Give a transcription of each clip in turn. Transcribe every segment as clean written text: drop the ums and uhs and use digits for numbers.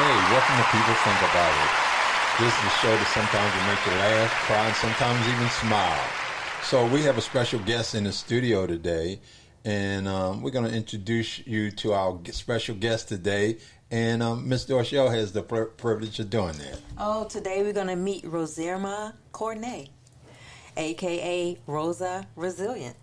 Welcome to People Think About It. This is the show that sometimes will make you laugh, cry, and sometimes even smile. So we have a special guest in the studio today, and we're going to introduce you to our special guest today. And Miss Dorshell has the privilege of doing that. Oh, today we're going to meet Rosirma Corney, a.k.a. Rosa Resilient,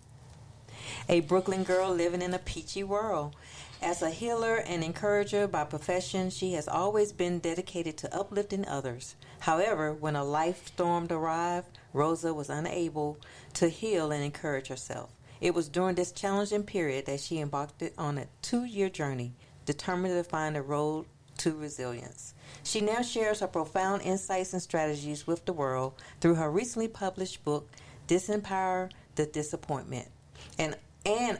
a Brooklyn girl living in a peachy world. As a healer and encourager by profession, she has always been dedicated to uplifting others. However, when a life storm arrived, Rosa was unable to heal and encourage herself. It was during this challenging period that she embarked on a 2-year journey, determined to find a road to resilience. She now shares her profound insights and strategies with the world through her recently published book, Disempower the Disappointment, and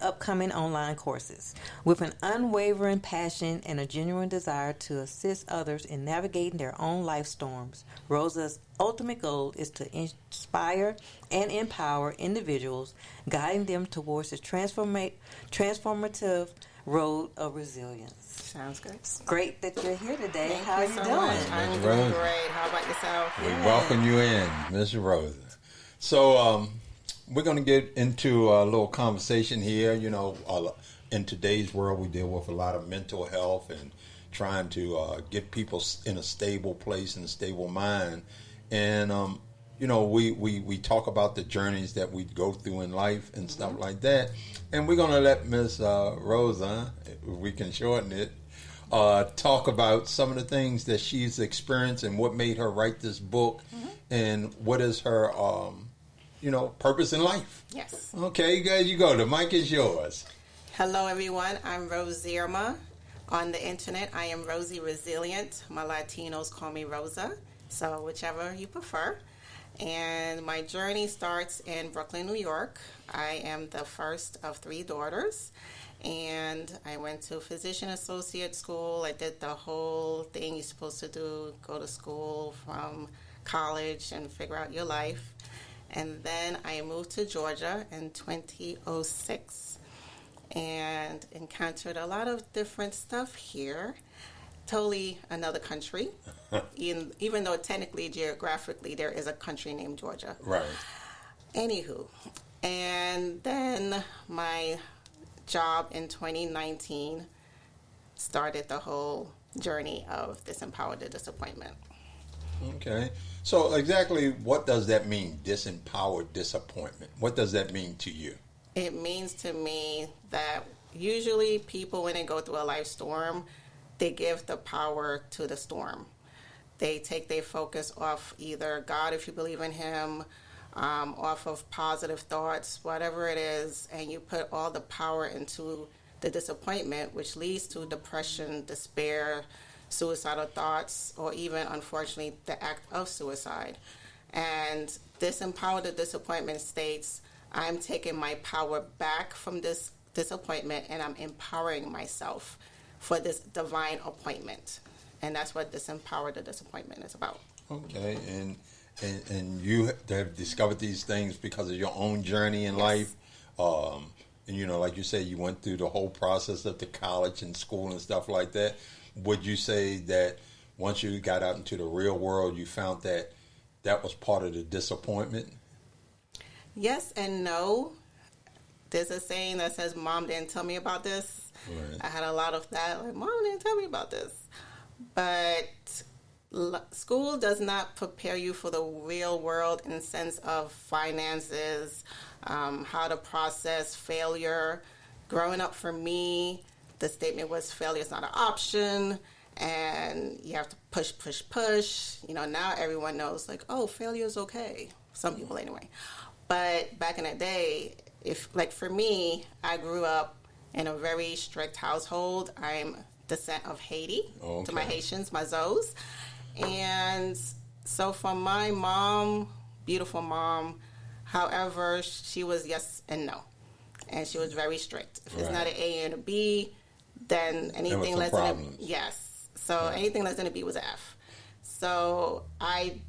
upcoming online courses. With an unwavering passion and a genuine desire to assist others in navigating their own life storms, Rosa's ultimate goal is to inspire and empower individuals, guiding them towards the transformative road of resilience. Sounds good. Great that you're here today. Thank How are you so doing? much. I'm doing great. How about yourself? We welcome you in, Miss Rosa. So, we're going to get into a little conversation here. You know, in today's world, we deal with a lot of mental health and trying to get people in a stable place and a stable mind. And, you know, we talk about the journeys that we go through in life and stuff like that. And we're going to let Miss Rosa, if we can shorten it, talk about some of the things that she's experienced and what made her write this book and what is her purpose in life. Yes. Okay, you guys, you go. The mic is yours. Hello, everyone. I'm Rosirma. On the internet, I am Rosie Resilient. My Latinos call me Rosa, so whichever you prefer. And my journey starts in Brooklyn, New York. I am the first of 3 daughters, and I went to physician associate school. I did the whole thing you're supposed to do, go to school from college and figure out your life. And then I moved to Georgia in 2006 and encountered a lot of different stuff here. Totally another country, even though technically, geographically, there is a country named Georgia. Right. Anywho, and then my job in 2019 started the whole journey of Disempower the Disappointment. Okay. So exactly what does that mean, disempower disappointment? What does that mean to you? It means to me that usually people, when they go through a life storm, they give the power to the storm. They take their focus off either God, if you believe in Him, off of positive thoughts, whatever it is, and you put all the power into the disappointment, which leads to depression, despair, suicidal thoughts, or even, unfortunately, the act of suicide. And Disempower the Disappointment states, I'm taking my power back from this disappointment and I'm empowering myself for this divine appointment. And that's what Disempower the Disappointment is about. Okay, and you have discovered these things because of your own journey in life. And, you know, like you said, you went through the whole process of the college and school and stuff like that. Would you say that once you got out into the real world, you found that that was part of the disappointment? Yes and no. There's a saying that says, Mom didn't tell me about this. Right. I had a lot of that. Like, Mom didn't tell me about this. But school does not prepare you for the real world in the sense of finances, how to process failure. Growing up for me, the statement was failure is not an option, and you have to push. You know, now everyone knows, like, oh, failure is okay. Some people anyway. But back in the day, for me, I grew up in a very strict household. I'm descent of Haiti, to my Haitians, my Zos. And so from my mom, beautiful mom, however, she was yes and no. And she was very strict. If it's not an A and a B, then anything less than a yes. So anything less than a B was an F. So I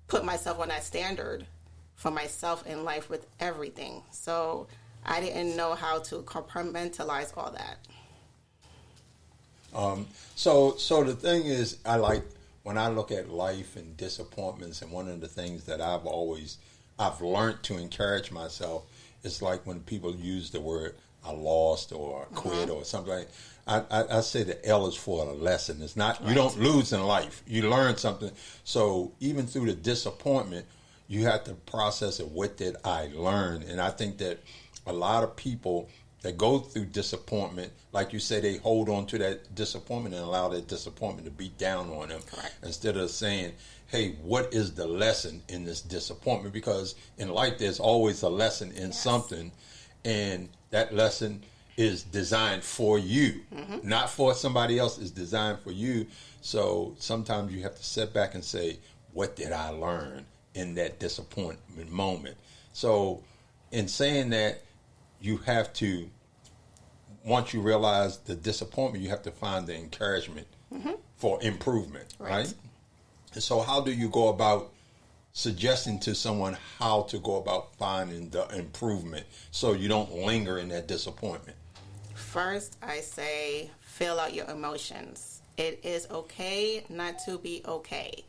put myself on that standard for myself in life with everything. So I didn't know how to compartmentalize all that. So the thing is, I like when I look at life and disappointments, and one of the things that I've learned to encourage myself is like when people use the word "I lost" or "I quit" or something like. I say the L is for a lesson. It's not you don't lose in life. You learn something. So even through the disappointment, you have to process it. What did I learn? And I think that a lot of people that go through disappointment, like you say, they hold on to that disappointment and allow that disappointment to beat down on them. Correct. Instead of saying, hey, what is the lesson in this disappointment? Because in life, there's always a lesson in something, and that lesson is designed for you, not for somebody else. It's designed for you. So sometimes you have to sit back and say, what did I learn in that disappointment moment? So in saying that, you have to, once you realize the disappointment, you have to find the encouragement for improvement, right? And so how do you go about suggesting to someone how to go about finding the improvement so you don't linger in that disappointment? First, I say fill out your emotions. It is okay not to be okay.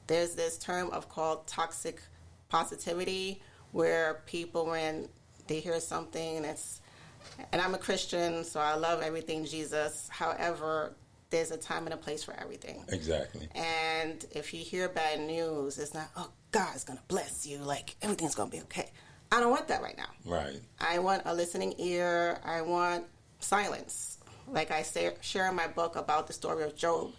There's this term called toxic positivity, where people, when they hear something and I'm a Christian, so I love everything Jesus. However, there's a time and a place for everything. Exactly. And if you hear bad news, it's not, oh, God's going to bless you, like everything's going to be okay. I don't want that right now. Right. I want a listening ear. I want silence. Like I share in my book about the story of Job.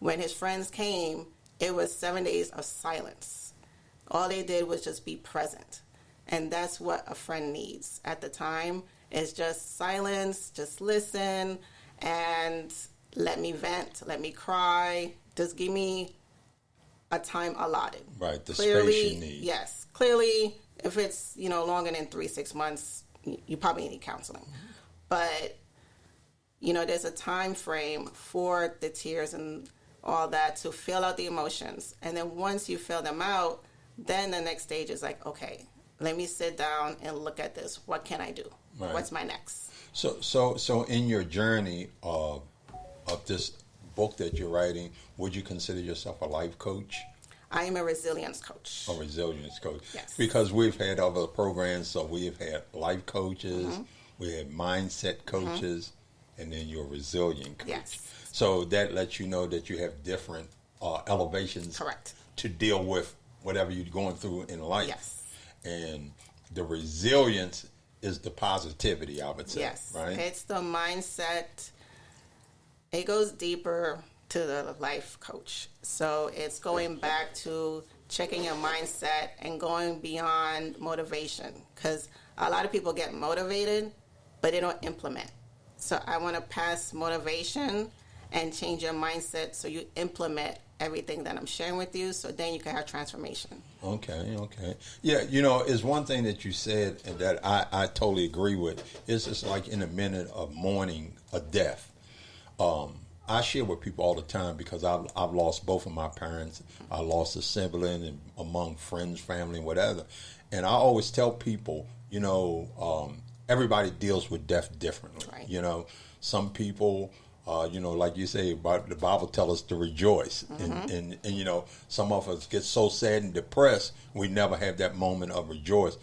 When his friends came, it was 7 days of silence. All they did was just be present. And that's what a friend needs at the time, is just silence, just listen, and let me vent, let me cry. Just give me a time allotted. Right, the Clearly, space you need. Yes. Clearly, if it's, longer than 3-6 months, you probably need counseling. But, there's a time frame for the tears and all that to fill out the emotions. And then once you fill them out, then the next stage is like, okay, let me sit down and look at this. What can I do? Right. What's my next? So in your journey of this book that you're writing, would you consider yourself a life coach? I am a resilience coach. A resilience coach. Yes. Because we've had other programs, so we've had life coaches, we had mindset coaches, and then you're a resilient coach. Yes. So that lets you know that you have different elevations. Correct. To deal with whatever you're going through in life. Yes. And the resilience is the positivity, I would say. Yes. Right? It's the mindset. It goes deeper to the life coach. So it's going back to checking your mindset and going beyond motivation. Because a lot of people get motivated, but they don't implement. So I want to pass motivation and change your mindset so you implement everything that I'm sharing with you, so then you can have transformation. Okay. Yeah, it's one thing that you said and that I totally agree with. It's just like in a minute of mourning a death. I share with people all the time because I've lost both of my parents. I lost a sibling and among friends, family, whatever. And I always tell people, everybody deals with death differently. Right. Some people... like you say, the Bible tells us to rejoice. And some of us get so sad and depressed, we never have that moment of rejoice.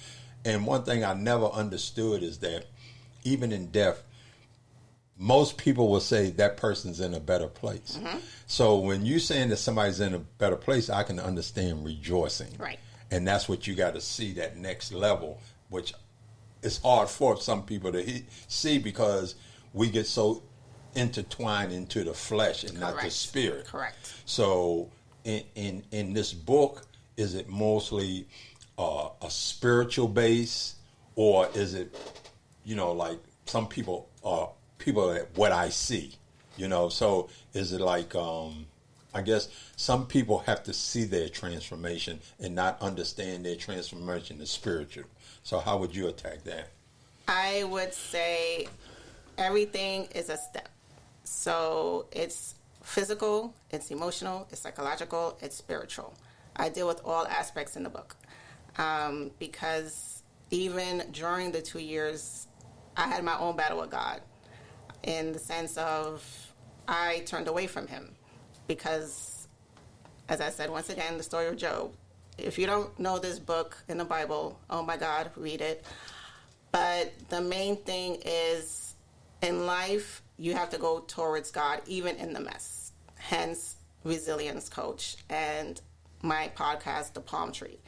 And one thing I never understood is that even in death, most people will say that person's in a better place. So when you're saying that somebody's in a better place, I can understand rejoicing. Right. And that's what you got to see, that next level, which is hard for some people to see because we get so intertwined into the flesh and not the spirit. Correct. So in this book, is it mostly a spiritual base, or is it, like some people at what I see, so is it like, I guess some people have to see their transformation and not understand their transformation is spiritual. So how would you attack that? I would say everything is a step. So it's physical, it's emotional, it's psychological, it's spiritual. I deal with all aspects in the book because even during the 2 years, I had my own battle with God in the sense of I turned away from him because, as I said, once again, the story of Job. If you don't know this book in the Bible, oh my God, read it. But the main thing is, in life, you have to go towards God, even in the mess. Hence, Resilience Coach and my podcast, The Palm Tree.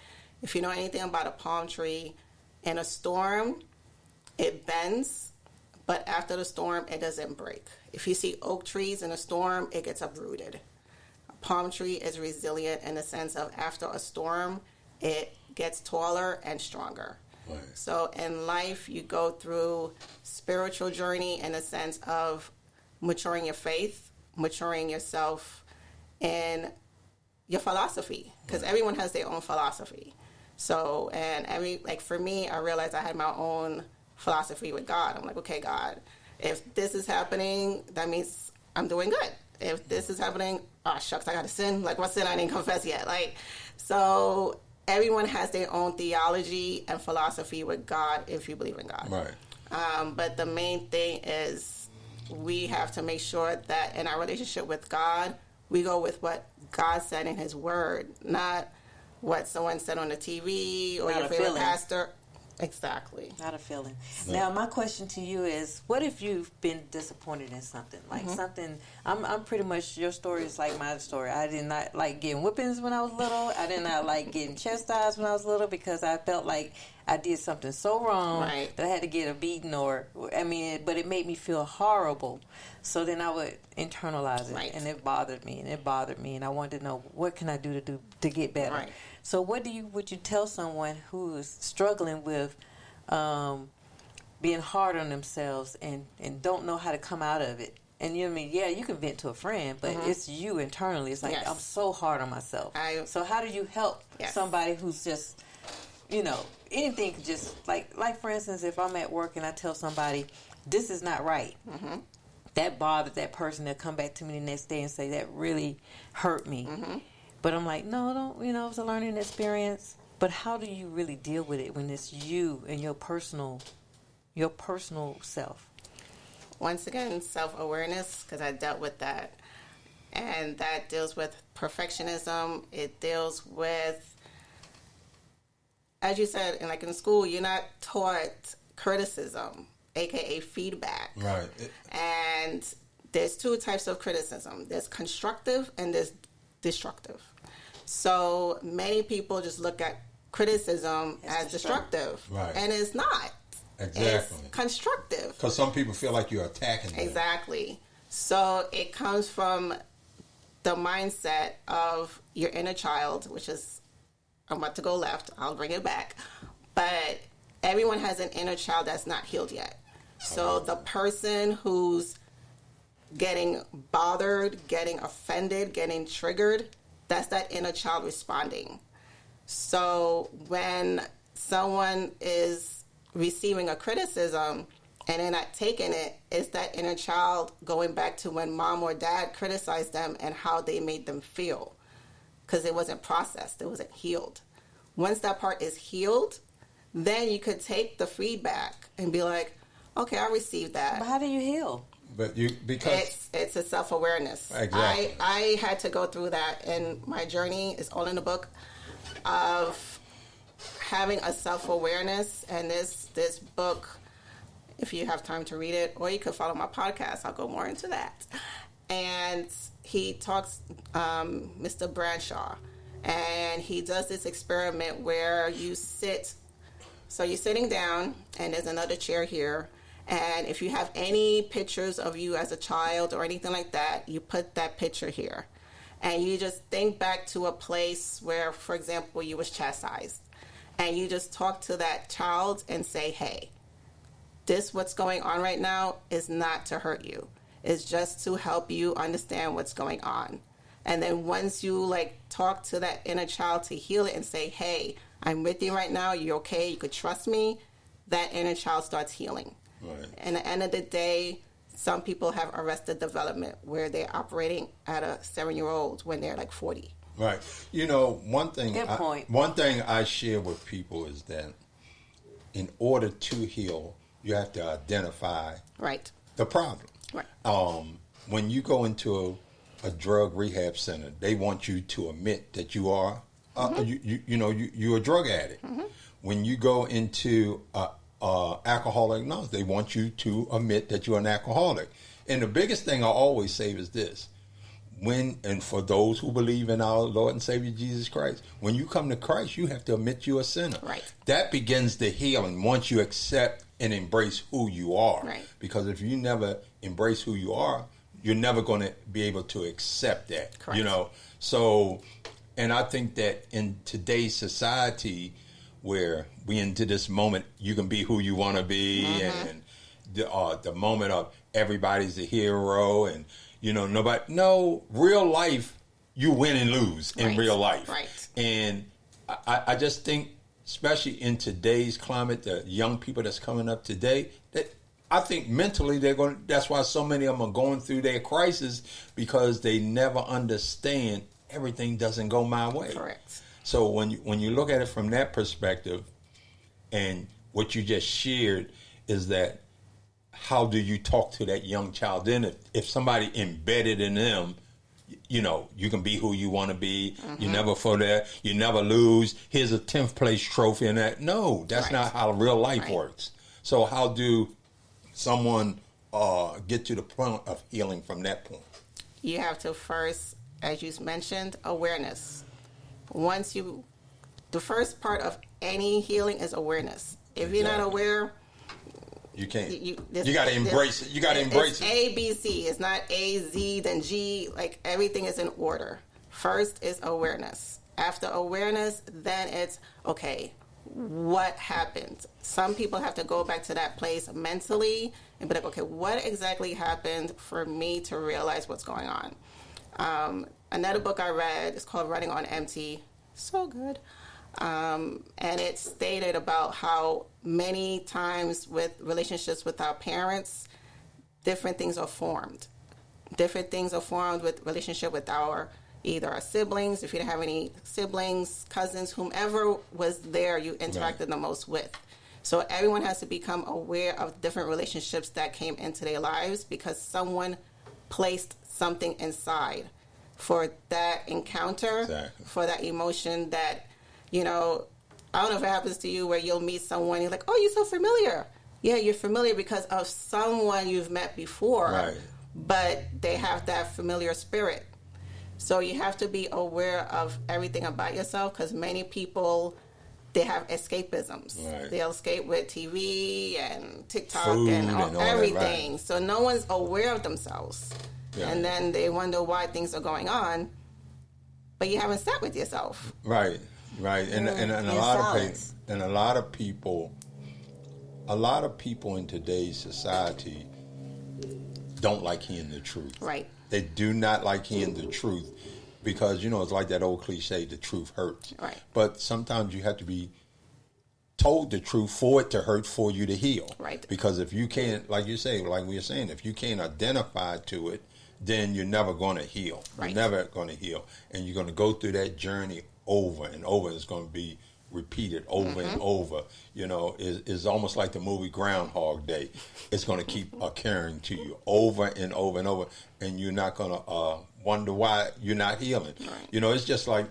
If you know anything about a palm tree, in a storm, it bends, but after the storm, it doesn't break. If you see oak trees in a storm, it gets uprooted. A palm tree is resilient in the sense of after a storm, it gets taller and stronger. Right. So in life, you go through spiritual journey in the sense of maturing your faith, maturing yourself in your philosophy, because everyone has their own philosophy. So, and for me, I realized I had my own philosophy with God. I'm like, okay, God, if this is happening, that means I'm doing good. If this is happening, oh, shucks, I got to sin. Like, what sin I didn't confess yet? So everyone has their own theology and philosophy with God if you believe in God. Right. But the main thing is we have to make sure that in our relationship with God, we go with what God said in his word, not what someone said on the TV or not your favorite feeling. pastor. Exactly. Not a feeling. Now, my question to you is, what if you've been disappointed in something? Like something, I'm pretty much, your story is like my story. I did not like getting whippings when I was little. I did not like getting chastised when I was little because I felt like I did something so wrong that I had to get a beating but it made me feel horrible. So then I would internalize it, and it bothered me, and I wanted to know, what can I do to get better? Right. So would you tell someone who is struggling with being hard on themselves and don't know how to come out of it? And you know what I mean? Yeah, you can vent to a friend, but it's you internally. It's like, I'm so hard on myself. So how do you help somebody who's just, anything could just, like for instance, if I'm at work and I tell somebody, this is not right. That bothered that person. They'll come back to me the next day and say, that really hurt me. But I'm like, no, don't, it was a learning experience. But how do you really deal with it when it's you and your personal self? Once again, self-awareness, because I dealt with that. And that deals with perfectionism. It deals with, as you said, in school, you're not taught criticism, a.k.a. feedback. Right. And there's two types of criticism. There's constructive and there's destructive. So many people just look at criticism as destructive. Right. And it's not. Exactly. It's constructive. Because some people feel like you're attacking them. Exactly. So it comes from the mindset of your inner child, which is, I'm about to go left, I'll bring it back. But everyone has an inner child that's not healed yet. So the person who's getting bothered, getting offended, getting triggered, that's that inner child responding. So when someone is receiving a criticism and they're not taking it, it's that inner child going back to when mom or dad criticized them and how they made them feel, because it wasn't processed, it wasn't healed. Once that part is healed, then you could take the feedback and be like, okay, I received that. But how do you heal? But because it's a self-awareness. Exactly. I had to go through that, and my journey is all in the book of having a self-awareness. And this book, if you have time to read it, or you could follow my podcast, I'll go more into that. And he talks, Mr. Bradshaw, and he does this experiment where you sit. So you're sitting down, and there's another chair here. And if you have any pictures of you as a child or anything like that, you put that picture here. And you just think back to a place where, for example, you was chastised. And you just talk to that child and say, hey, this what's going on right now is not to hurt you. It's just to help you understand what's going on. And then once you talk to that inner child to heal it and say, hey, I'm with you right now, you're okay, you could trust me, that inner child starts healing. Right. And at the end of the day, some people have arrested development where they're operating at a 7-year-old when they're 40. Right. One thing I share with people is that in order to heal, you have to identify Right. the problem. Right. when you go into a drug rehab center, they want you to admit that you are, you're a drug addict. Mm-hmm. When you go into Alcoholics Anonymous, they want you to admit that you're an alcoholic. And the biggest thing I always say is this: and for those who believe in our Lord and Savior Jesus Christ, when you come to Christ, you have to admit you're a sinner. Right. That begins the healing once you accept and embrace who you are. Right. Because if you never embrace who you are, you're never going to be able to accept that. Correct. You know. So, and I think that in today's society, where we into this moment, you can be who you want to be, and the moment of everybody's a hero, and real life, you win and lose in real life. Right. And I just think, especially in today's climate, the young people that's coming up today, that I think mentally that's why so many of them are going through their crisis, because they never understand everything doesn't go my way. Correct. So when you look at it from that perspective, and what you just shared is that, how do you talk to that young child? Then if somebody embedded in them, you can be who you want to be. You never for that. You never lose. Here's a 10th place trophy and that. No, that's not how real life works. So how do someone get to the point of healing from that point? You have to first, as you mentioned, awareness. The first part of any healing is awareness. If you're not aware, you can't. You got to embrace it. You got to embrace it. A, B, C. It's not A, Z, then G. Like, everything is in order. First is awareness. After awareness, then it's, okay, what happened? Some people have to go back to that place mentally and be like, okay, what exactly happened for me to realize what's going on? Another book I read is called Running on Empty. So good. And it stated about how many times with relationships with our parents, different things are formed. Different things are formed with relationship with either our siblings, if you don't have any siblings, cousins, whomever was there you interacted the most with. So everyone has to become aware of different relationships that came into their lives, because someone placed something inside for that encounter, for that emotion that, I don't know if it happens to you where you'll meet someone, you're like, oh, you're so familiar. Yeah, you're familiar because of someone you've met before, but they have that familiar spirit. So you have to be aware of everything about yourself, because many people, they have escapisms. Right. They'll escape with TV and TikTok and everything. That, So no one's aware of themselves. Yeah. And then they wonder why things are going on, but you haven't sat with yourself. Right. And a lot of people in today's society don't like hearing the truth. Right. They do not like hearing the truth, because it's like that old cliche, the truth hurts. Right. But sometimes you have to be told the truth for it to hurt, for you to heal. Right. Because if you can't, like you say, like we were saying, if you can't identify to it, then you're never going to heal. Right. You're never going to heal. And you're going to go through that journey over and over. It's going to be repeated over and over. It's almost like the movie Groundhog Day. It's going to keep occurring to you over and over and over. And you're not going to wonder why you're not healing. Right. It's just like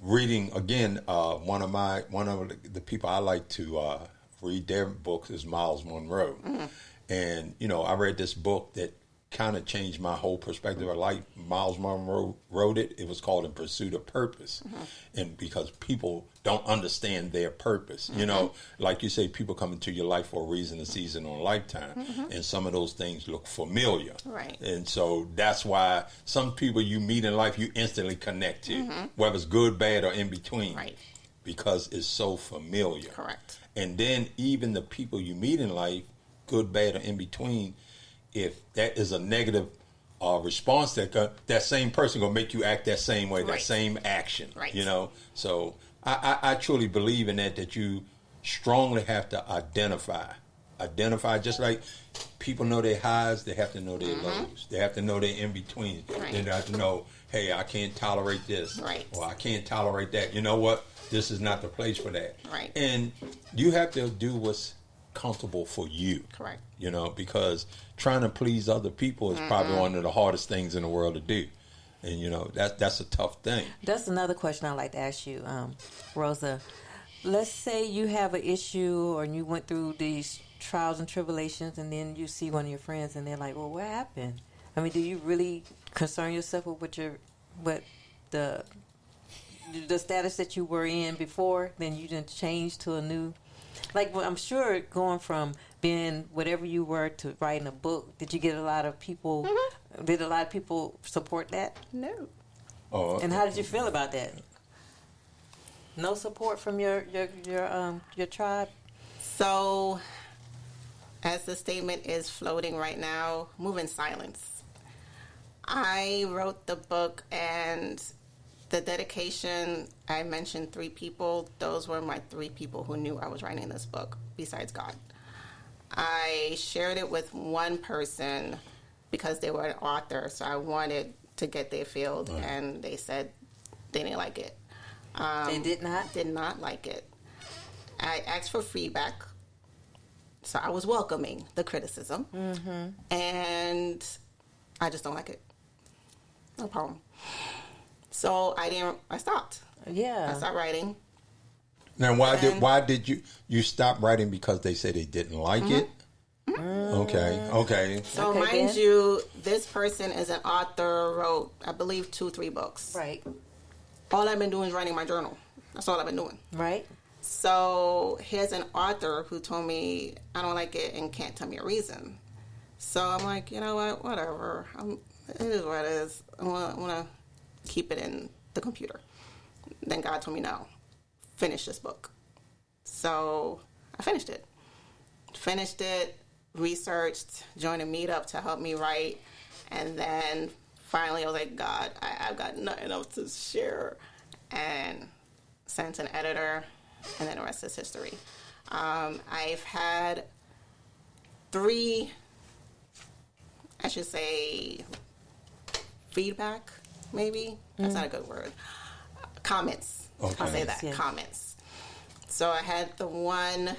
reading, again, one of the people I like to read their books is Miles Monroe. Mm-hmm. And, I read this book that kind of changed my whole perspective of life. Miles Monroe wrote it. It was called In Pursuit of Purpose. Mm-hmm. And because people don't understand their purpose. Mm-hmm. Like you say, people come into your life for a reason, a season, or a lifetime. Mm-hmm. And some of those things look familiar. Right. And so that's why some people you meet in life, you instantly connect to, whether it's good, bad, or in between. Right. Because it's so familiar. Correct. And then even the people you meet in life, good, bad, or in between, if that is a negative response, that same person going to make you act that same way, that same action. Right. So I truly believe in that you strongly have to identify, just like people know their highs, they have to know their lows. They have to know their in-between. Right. They have to know, hey, I can't tolerate this. Right. Or I can't tolerate that. You know what? This is not the place for that. Right. And you have to do what's comfortable for you. Correct. You know, because trying to please other people is probably one of the hardest things in the world to do. And, you know, that's a tough thing. That's another question I'd like to ask you, Rosa. Let's say you have an issue or you went through these trials and tribulations, and then you see one of your friends and they're like, well, what happened? I mean, do you really concern yourself with the status that you were in before? Then you didn't change to a new... Like, well, I'm sure going from being whatever you were to writing a book, did you get a lot of people... Did a lot of people support that? No. Oh, and how did you feel about that? No support from your tribe? So, as the statement is floating right now, move in silence. I wrote the book, and the dedication, I mentioned 3 people. Those were my 3 people who knew I was writing this book, besides God. I shared it with one person because they were an author, so I wanted to get their field, and they said they didn't like it. They did not? Did not like it. I asked for feedback, so I was welcoming the criticism, and I just don't like it. No problem. So I stopped. Yeah. I stopped writing. Now, why did you stop writing? Because they said they didn't like it? Okay. So Okay, mind then. you, this person is an author, wrote, I believe, 2-3 books. Right. All I've been doing is writing my journal. That's all I've been doing. Right. So here's an author who told me I don't like it and can't tell me a reason. So I'm like, you know what, whatever. It is what it is. I want to keep it in the computer. Then God told me, no, finish this book. So I finished it. Researched, joined a meetup to help me write, and then finally I was like, God, I've got nothing else to share, and sent an editor, and then the rest is history. I've had 3, I should say, feedback, maybe? That's not a good word. Comments. Okay. I'll say that, Yeah. comments. So I had the one...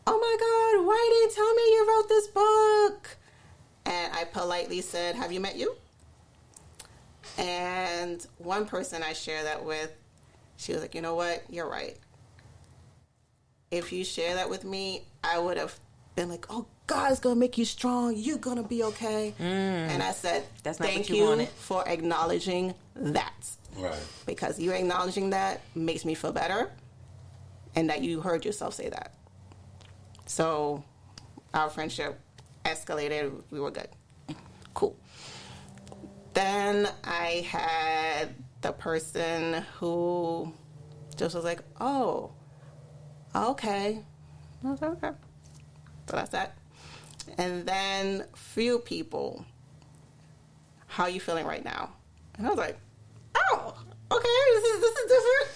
oh my God, why didn't you tell me you wrote this book? And I politely said, have you met you? And one person I share that with, she was like, you know what? You're right. If you share that with me, I would have been like, oh, God's going to make you strong. You're going to be okay. And I said, That's not thank what you wanted. for acknowledging that. Right. Because you acknowledging that makes me feel better, and that you heard yourself say that. So our friendship escalated. We were good. Cool. Then I had the person who just was like, oh, okay. I was like, okay. So that's that. And then few people, how are you feeling right now? And I was like, oh, okay, this is different.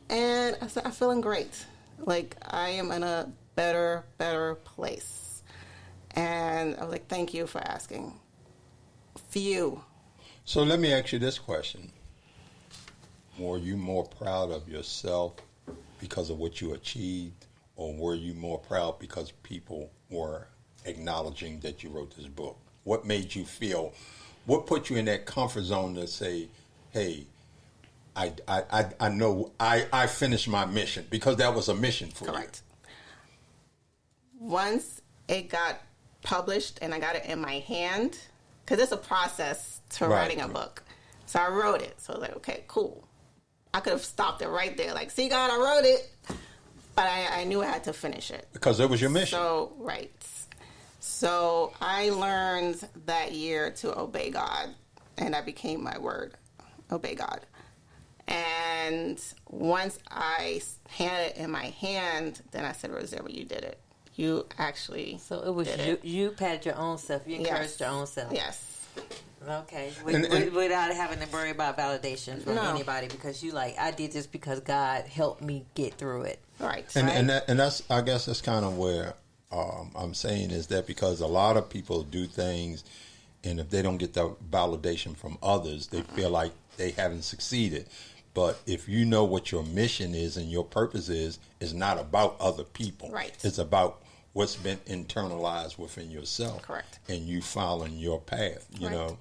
And I said, I'm feeling great. Like, I am in a better place. And I was like, thank you for asking. Few. So let me ask you this question. Were you more proud of yourself because of what you achieved, or were you more proud because people were acknowledging that you wrote this book? What made you feel, what put you in that comfort zone to say, hey, I know I finished my mission, because that was a mission for you? Correct. Once it got published and I got it in my hand, because it's a process to writing a book. So I wrote it. So I was like, okay, cool. I could have stopped it right there. Like, see, God, I wrote it. But I knew I had to finish it. Because it was your mission. So, right. So I learned that year to obey God. And that became my word, obey God. And once I had it in my hand, then I said, Rosirma, you did it. You actually So it was did you, it. you patted your own self. You encouraged your own self. Yes. Okay. And- Without having to worry about validation from No. anybody, because you like, I did this because God helped me get through it. Right. And that's, I guess that's kind of where I'm saying is that, because a lot of people do things, and if they don't get the validation from others, they feel like they haven't succeeded. But if you know what your mission is and your purpose is, it's not about other people. Right. It's about what's been internalized within yourself. Correct. And you following your path. You Right. know,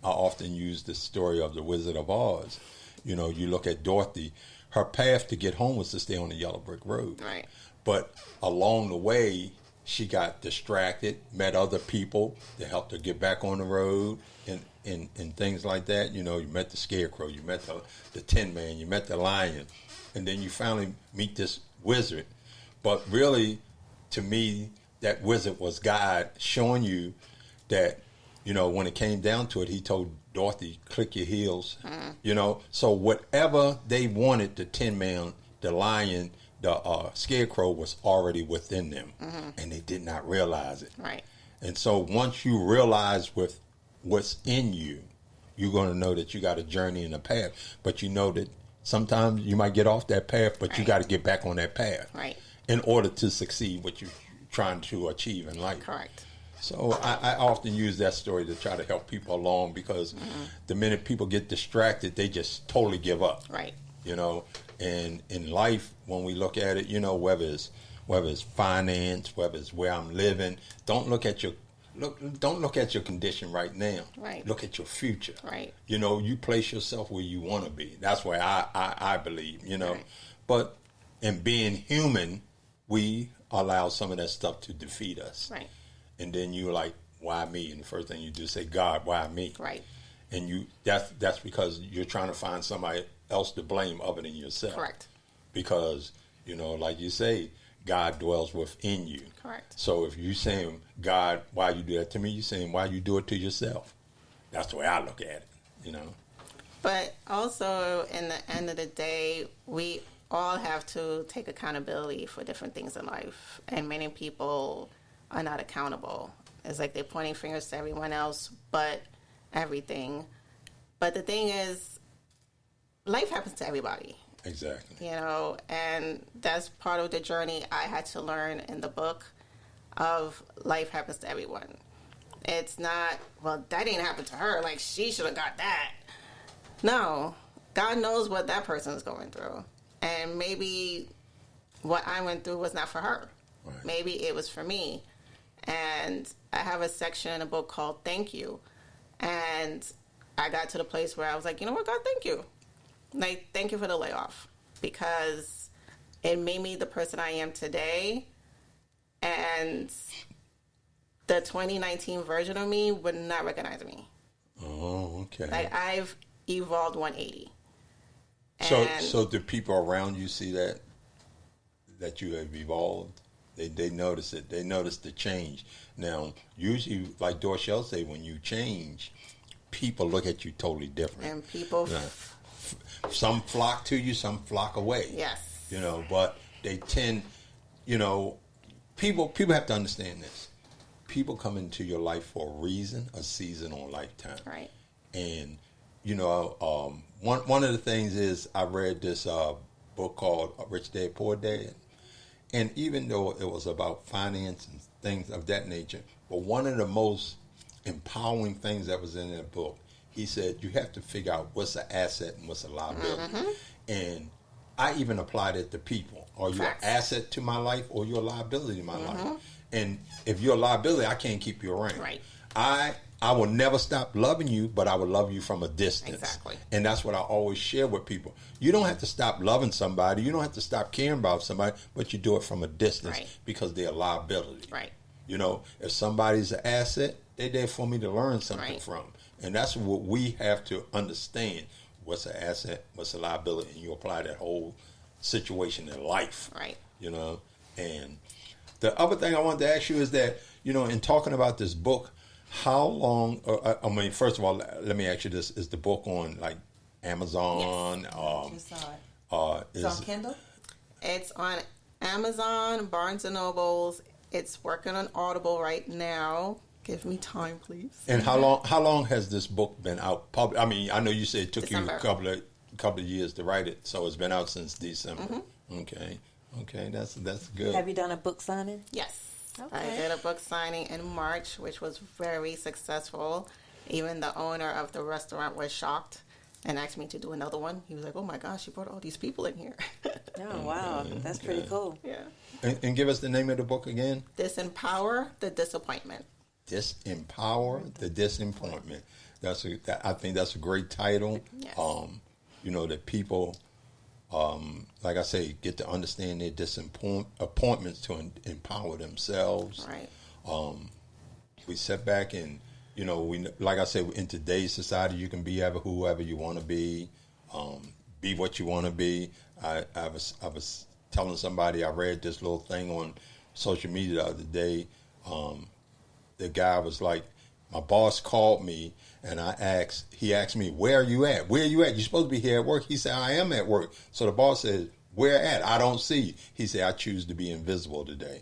I often use the story of the Wizard of Oz. You know, you look at Dorothy, her path to get home was to stay on the yellow brick road. Right. But along the way, she got distracted, met other people that helped her get back on the road, and things like that. You know, you met the Scarecrow, you met the Tin Man, you met the Lion, and then you finally meet this wizard. But really, to me, that wizard was God showing you that, you know, when it came down to it, he told Dorothy, click your heels. You know, so whatever they wanted, the Tin Man, the Lion, the Scarecrow was already within them, and they did not realize it. Right. And so once you realize with what's in you, you're going to know that you got a journey and a path. But you know that sometimes you might get off that path, but you got to get back on that path. Right. In order to succeed what you're trying to achieve in life. Correct. So I often use that story to try to help people along, because the minute people get distracted, they just totally give up. Right. You know, and in life, when we look at it, you know, whether it's finance, whether it's where I'm living, don't look at your condition right now. Right. Look at your future. Right. You know, you place yourself where you want to be. That's where I believe, you know. Right. But in being human, we allow some of that stuff to defeat us. Right. And then you're like, why me? And the first thing you do is say, God, why me? Right. And that's because you're trying to find somebody else to blame other than yourself. Correct. Because, you know, like you say, God dwells within you. Correct. So if you're saying, God, why you do that to me? You're saying, why you do it to yourself? That's the way I look at it, you know. But also, in the end of the day, we all have to take accountability for different things in life. And many people are not accountable. It's like they're pointing fingers to everyone else but everything. But the thing is, life happens to everybody. Exactly. You know, and that's part of the journey I had to learn in the book of life happens to everyone. It's not, well, that didn't happen to her, like she should have got that. No, God knows what that person is going through. And maybe what I went through was not for her. Right. Maybe it was for me. And I have a section in a book called Thank You. And I got to the place where I was like, you know what, God, thank you. Like, thank you for the layoff, because it made me the person I am today. And the 2019 version of me would not recognize me. Oh, okay. Like, I've evolved 180. So do people around you see that you have evolved? They notice it. They notice the change. Now, usually, like Dorshell say, when you change, people look at you totally different. And people... Yeah. Some flock to you, some flock away. Yes. You know, but they tend, you know, people have to understand this. People come into your life for a reason, a season, or a lifetime. Right. And, you know, one of the things is I read this book called Rich Dad, Poor Dad. And even though it was about finance and things of that nature, but one of the most empowering things that was in that book, he said, you have to figure out what's an asset and what's a liability. And I even applied it to people. Are you Facts. an asset to my life, or you're a liability to my life? And if you're a liability, I can't keep you around. Right. I will never stop loving you, but I will love you from a distance. Exactly. And that's what I always share with people. You don't have to stop loving somebody. You don't have to stop caring about somebody, but you do it from a distance. Right. Because they're a liability. Right. You know, if somebody's an asset, they're there for me to learn something Right. from. And that's what we have to understand. What's an asset, what's a liability, and you apply that whole situation in life. Right. You know, and the other thing I wanted to ask you is that, you know, in talking about this book, how long, I mean, first of all, let me ask you this, is the book on like Amazon? Just saw it. It's on Kindle? It's on Amazon, Barnes & Nobles. It's working on Audible right now. Give me time, please. And how long has this book been out? I mean, I know you said it took December. you a couple of years to write it, so it's been out since December. Okay, that's good. Have you done a book signing? Yes. Okay. I did a book signing in March, which was very successful. Even the owner of the restaurant was shocked. and asked me to do another one. He was like, "Oh my gosh, you brought all these people in here." Oh, wow. That's pretty cool. Yeah. And give us the name of the book again. Disempower the Disappointment. Disempower the Disappointment. I think that's a great title. Yes. That people, like I say, get to understand their disappointments to empower themselves. Right. We sit back and, like I said, in today's society, you can be whoever you want to be what you want to be. I was telling somebody, I read this little thing on social media the other day. The guy was like, my boss called me and he asked me, where are you at? Where are you at? You're supposed to be here at work. He said, I am at work. So the boss said, where at? I don't see you. He said, I choose to be invisible today.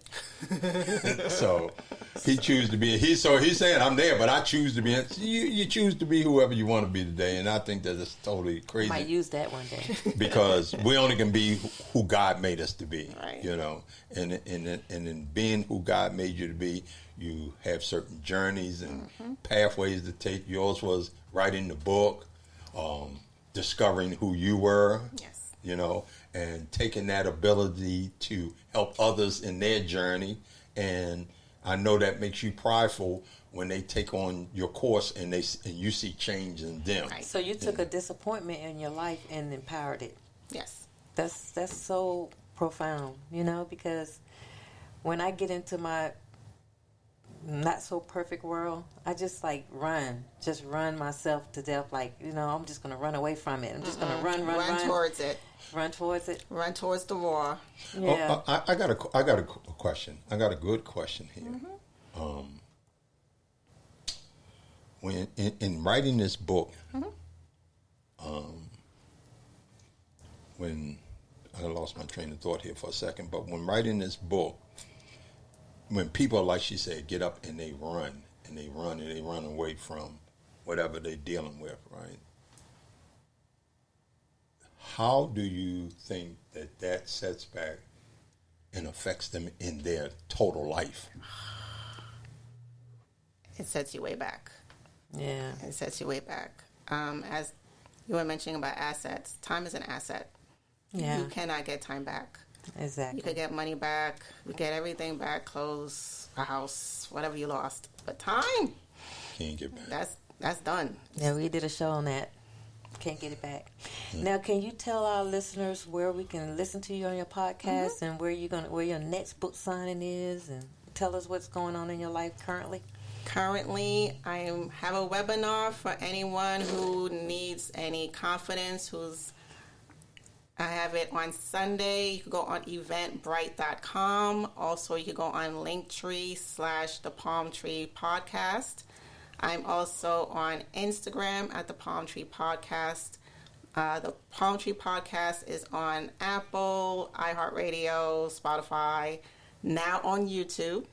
So he choose to be, he's saying I'm there, but I choose to be, you choose to be whoever you want to be today. And I think that is totally crazy. Might use that one day. Because we only can be who God made us to be, right. And in being who God made you to be, you have certain journeys and pathways to take. Yours was writing the book, discovering who you were, Yes. And taking that ability to help others in their journey. And I know that makes you prideful when they take on your course and you see change in them. Right. So you took a disappointment in your life and empowered it. Yes. That's so profound, because when I get into my not so perfect world, I just run myself to death. I'm just going to run away from it. I'm just going to run towards it. Run towards it. Run towards the wall. Yeah. I got a question. I got a good question here. When in writing this book, when I lost my train of thought here for a second, but when writing this book, when people, like she said, get up and they run away from whatever they're dealing with, right? How do you think that sets back and affects them in their total life? It sets you way back. Yeah. It sets you way back. As you were mentioning about assets, time is an asset. Yeah. You cannot get time back. Exactly. You could get money back. You get everything back, clothes, a house, whatever you lost. But time, Can't get back. That's done. Yeah, we did a show on that. Can't get it back. Now, can you tell our listeners where we can listen to you on your podcast and where your next book signing is, and tell us what's going on in your life currently? Currently, I have a webinar for anyone who needs any confidence. I have it on Sunday. You can go on eventbrite.com. Also, you can go on Linktree/The Palm Tree Podcast. I'm also on Instagram at The Palm Tree Podcast. The Palm Tree Podcast is on Apple, iHeartRadio, Spotify, now on YouTube.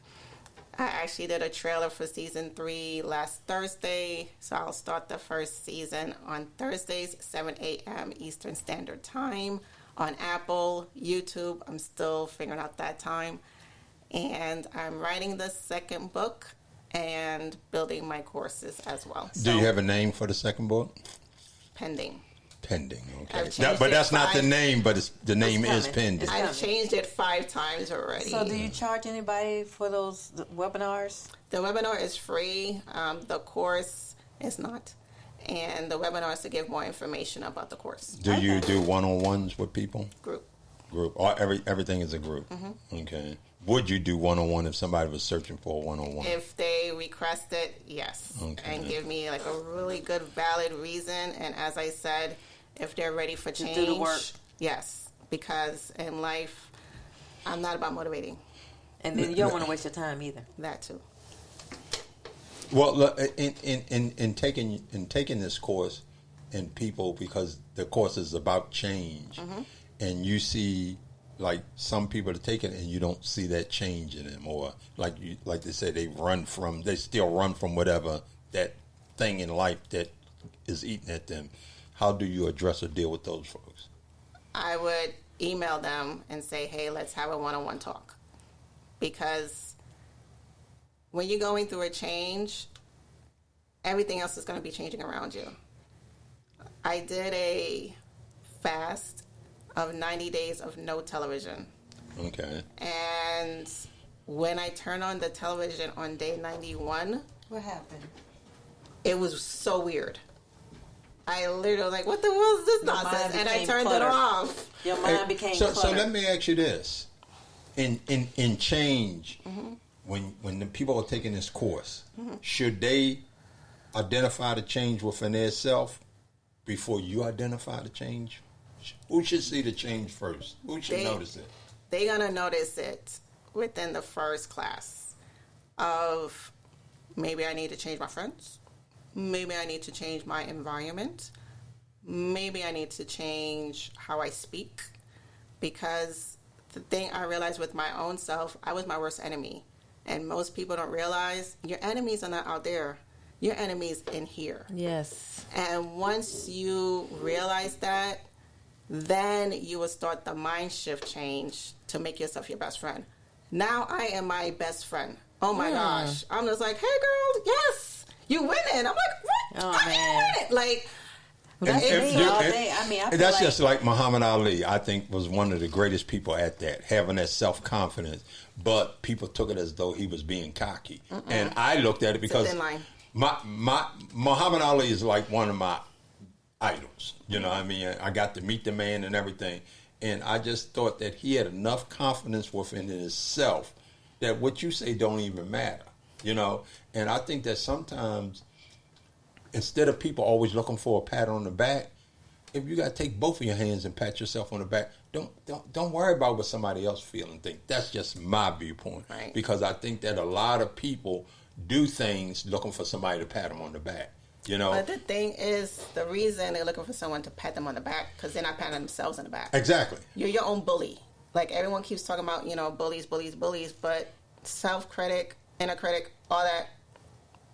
I actually did a trailer for season 3 last Thursday, so I'll start the first season on Thursdays, 7 a.m. Eastern Standard Time on Apple, YouTube. I'm still figuring out that time. And I'm writing the second book and building my courses as well. Do you have a name for the second book? Pending. Pending, okay. I've changed But that's it not the 5 name, but the name is coming. pending. I've changed it 5 times already. So do you charge anybody for those webinars? The webinar is free. The course is not. And the webinar is to give more information about the course. Do you do one-on-ones with people? Group. Or everything is a group? Okay. Would you do one-on-one if somebody was searching for a one-on-one? If they request it, yes. Okay. And give me a really good, valid reason. And as I said, if they're ready for change, do the work. Yes. Because in life, I'm not about motivating. And then you don't want to waste your time either. That too. Well, look, in taking this course, and people, because the course is about change, and you see some people to take it and you don't see that change in them, or like they say, they still run from whatever that thing in life that is eating at them. How do you address or deal with those folks? I would email them and say, hey, let's have a one-on-one talk. Because when you're going through a change, everything else is going to be changing around you. I did a fast of 90 days of no television. Okay. And when I turned on the television on day 91, What happened? it was so weird. I literally was like, what the hell is this Your mind nonsense? And I became turned cluttered. it off. Your mind became So cluttered. let me ask you this: in change, when the people are taking this course, should they identify the change within their self before you identify the change? Who should see the change first? Who should notice it? They're going to notice it within the first class of maybe I need to change my friends. Maybe I need to change my environment. Maybe I need to change how I speak. Because the thing I realized with my own self, I was my worst enemy. And most people don't realize your enemies are not out there. Your enemy's in here. Yes. And once you realize that, then you will start the mind shift change to make yourself your best friend. Now I am my best friend. Oh my gosh. I'm just like, hey girl, yes, you winning. I'm like, what? Oh, I man. win it. Like, That's If me you- all if- day. I mean, I feel That's like, just like Muhammad Ali. I think was one of the greatest people at that, having that self-confidence. But people took it as though he was being cocky, and I looked at it because thin line. my Muhammad Ali is like one of my idols. You know what I mean? I got to meet the man and everything, and I just thought that he had enough confidence within himself that what you say don't even matter. You know, and I think that sometimes instead of people always looking for a pat on the back, if you got to take both of your hands and pat yourself on the back, don't worry about what somebody else feel and think. That's just my viewpoint. Right. Because I think that a lot of people do things looking for somebody to pat them on the back. You know. But the thing is, the reason they're looking for someone to pat them on the back because they're not patting themselves on the back. Exactly. You're your own bully. Like everyone keeps talking about, bullies, but self-critic, inner critic, all that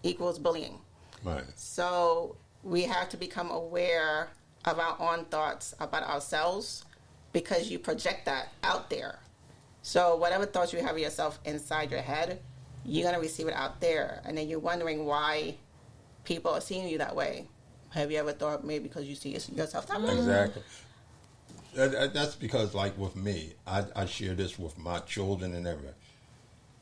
equals bullying. Right. So we have to become aware of our own thoughts about ourselves because you project that out there. So whatever thoughts you have of yourself inside your head, you're going to receive it out there. And then you're wondering why people are seeing you that way. Have you ever thought maybe because you see yourself that way? Exactly. That's because, like with me, I share this with my children and everything.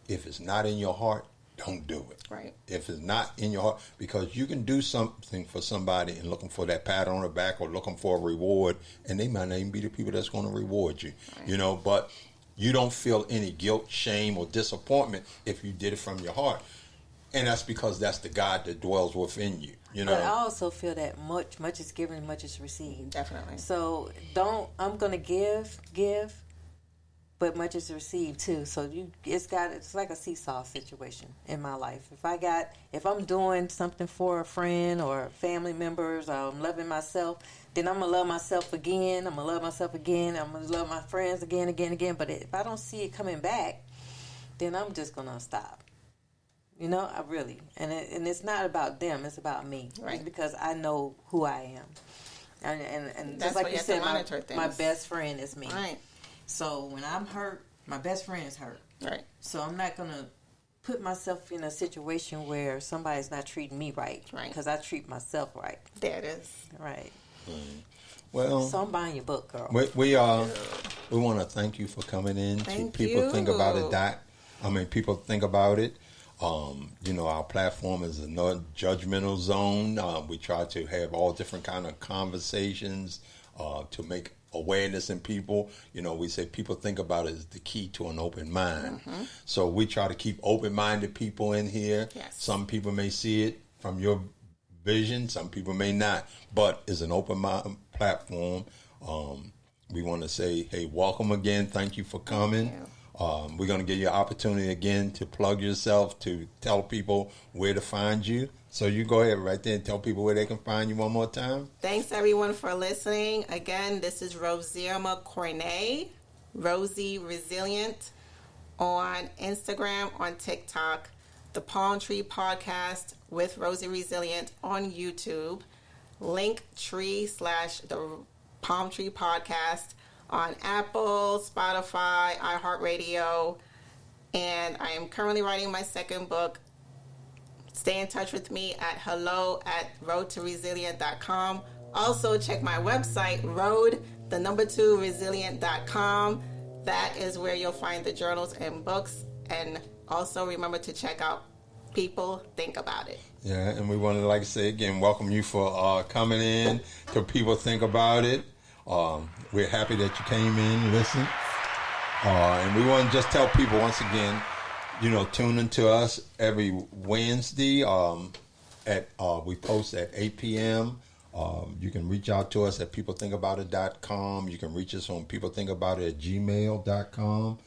If it's not in your heart, don't do it. Right. If it's not in your heart, because you can do something for somebody and looking for that pat on the back or looking for a reward, and they might not even be the people that's going to reward you. Right. But you don't feel any guilt, shame, or disappointment if you did it from your heart. And that's because that's the God that dwells within you. But I also feel that much is given, much is received. Definitely. So I'm going to give, but much is received too. So it's like a seesaw situation in my life. If I'm doing something for a friend or family members, or I'm loving myself, then I'm gonna love myself again. I'm gonna love myself again. I'm gonna love my friends again. But if I don't see it coming back, then I'm just gonna stop. I really, and it's not about them. It's about me, right? It's because I know who I am, and that's just like why you said, my best friend is me. Right. So when I'm hurt, my best friend is hurt. Right. So I'm not gonna put myself in a situation where somebody's not treating me right. Right. Because I treat myself right. There it is. Right. Well, so I'm buying your book, girl. We want to thank you for coming in. Thank People you. Think About It. People Think About It. Our platform is a non-judgmental zone. We try to have all different kind of conversations to make awareness in people. We say people think about it is the key to an open mind. Mm-hmm. So we try to keep open-minded people in here. Yes. Some people may see it from your vision. Some people may not. But it's an open mind platform. We want to say, hey, welcome again. Thank you for coming. We're going to give you an opportunity again to plug yourself, to tell people where to find you. So you go ahead right there and tell people where they can find you one more time. Thanks, everyone, for listening. Again, this is Rosirma Corney, Rosie Resilient, on Instagram, on TikTok, the Palm Tree Podcast with Rosie Resilient on YouTube, Linktree/the Palm Tree Podcast on Apple, Spotify, iHeartRadio, and I am currently writing my second book. Stay in touch with me at hello@roadtoresilient.com Also, check my website, road2resilient.com. That is where you'll find the journals and books. And also remember to check out People Think About It. Yeah, and we want to, like I say again, welcome you for coming in to People Think About It. We're happy that you came in and listened. And we want to just tell people once again, tune into us every Wednesday. We post at 8 p.m. You can reach out to us at peoplethinkaboutit.com. You can reach us on peoplethinkaboutit@gmail.com.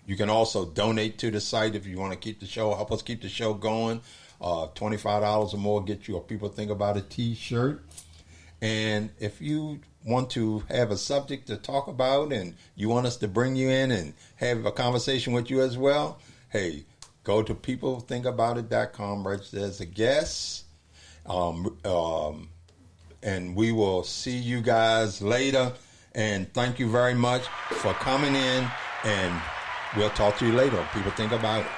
You can also donate to the site if you want to help us keep the show going. $25 or more get you a People Think About It t-shirt. And if you want to have a subject to talk about and you want us to bring you in and have a conversation with you as well, hey, go to peoplethinkaboutit.com, register as a guest. And we will see you guys later. And thank you very much for coming in. And we'll talk to you later. People Think About It.